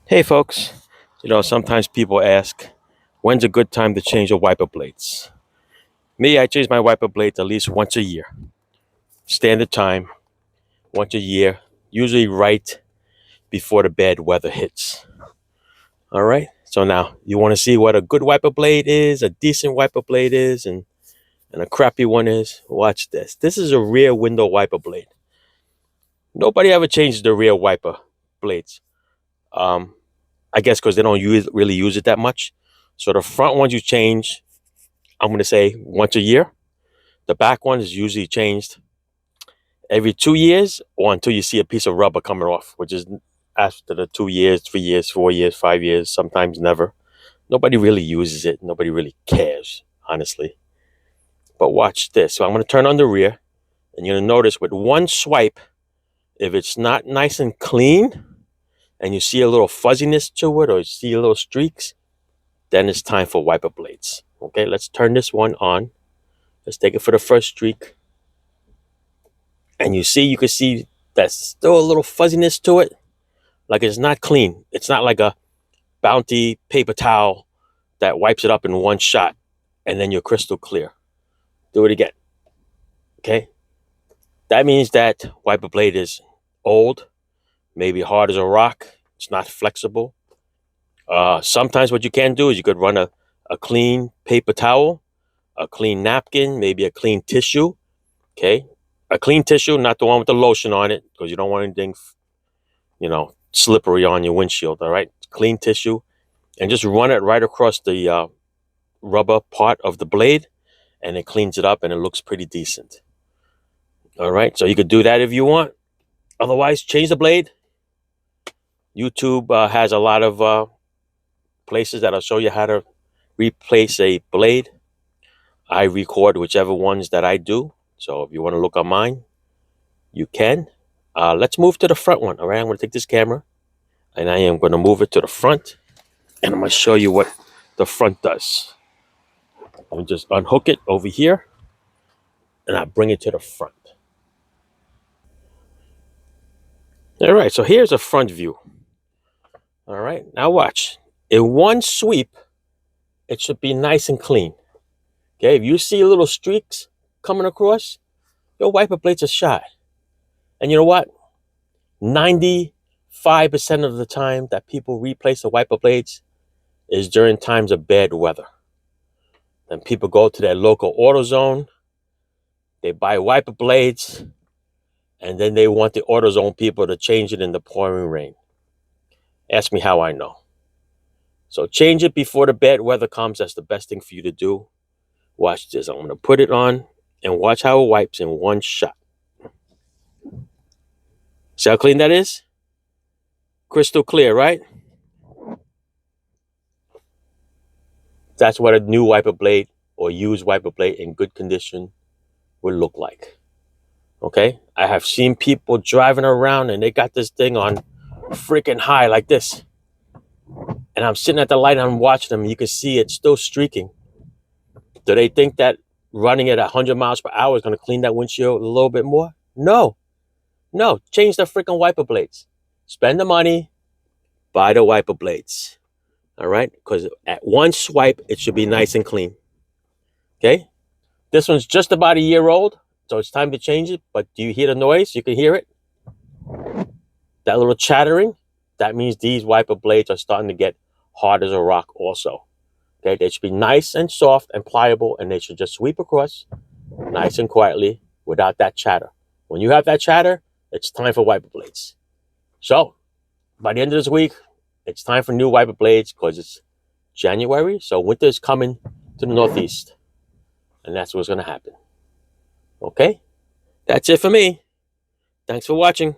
Hey folks, sometimes people ask, when's a good time to change your wiper blades? Me, I change my wiper blades at least once a year. Standard time, once a year, usually right before the bad weather hits. All right? So now, you want to see what a good wiper blade is, a decent wiper blade is, and a crappy one is? Watch this. This is a rear window wiper blade. Nobody ever changes the rear wiper blades. Um, I guess because they don't really use it that much. So the front ones you change, I'm going to say once a year. The back one is usually changed every 2 years or until you see a piece of rubber coming off, which is after the 2 years, 3 years, 4 years, 5 years, sometimes never. Nobody really uses it. Nobody really cares, honestly. But watch this. So I'm going to turn on the rear, and you're going to notice with one swipe, if it's not nice and clean and you see a little fuzziness to it or you see a little streaks, then it's time for wiper blades. Okay, let's turn this one on. Let's take it for the first streak. And you can see there's still a little fuzziness to it. Like it's not clean. It's not like a Bounty paper towel that wipes it up in one shot and then you're crystal clear. Do it again. Okay? That means that wiper blade is old, maybe hard as a rock. It's not flexible. Sometimes what you can do is you could run a clean paper towel, a clean napkin, maybe a clean tissue. Okay? A clean tissue, not the one with the lotion on it, because you don't want anything slippery on your windshield. All right, clean tissue, and just run it right across the rubber part of the blade, and it cleans it up, and it looks pretty decent. All right, so you could do that if you want. Otherwise, change the blade. YouTube has a lot of places that'll show you how to replace a blade. I record whichever ones that I do. So if you want to look on mine, you can. Let's move to the front one. All right, I'm going to take this camera and I am going to move it to the front, and I'm going to show you what the front does. I'm going to just unhook it over here and I bring it to the front. All right, so here's a front view. All right, now watch. In one sweep, it should be nice and clean. Okay, if you see little streaks coming across, your wiper blades are shot. And you know what? 95% of the time that people replace the wiper blades is during times of bad weather. Then people go to their local AutoZone, they buy wiper blades, and then they want the AutoZone people to change it in the pouring rain. Ask me how I know. So change it before the bad weather comes. That's the best thing for you to do. Watch this. I'm going to put it on and watch how it wipes in one shot. See how clean that is? Crystal clear, right? That's what a new wiper blade or used wiper blade in good condition would look like. Okay? I have seen people driving around and they got this thing on freaking high like this. And I'm sitting at the light and I'm watching them. You can see it's still streaking. Do they think that running at 100 miles per hour is going to clean that windshield a little bit more? No. No. Change the freaking wiper blades. Spend the money, buy the wiper blades. All right? Because at one swipe, it should be nice and clean. Okay? This one's just about a year old, so it's time to change it. But do you hear the noise? You can hear it. That little chattering, that means these wiper blades are starting to get hard as a rock also. Okay, they should be nice and soft and pliable, and they should just sweep across nice and quietly without that chatter. When you have that chatter, it's time for wiper blades. So, by the end of this week, it's time for new wiper blades because it's January, so winter is coming to the Northeast, and that's what's going to happen. Okay, that's it for me. Thanks for watching.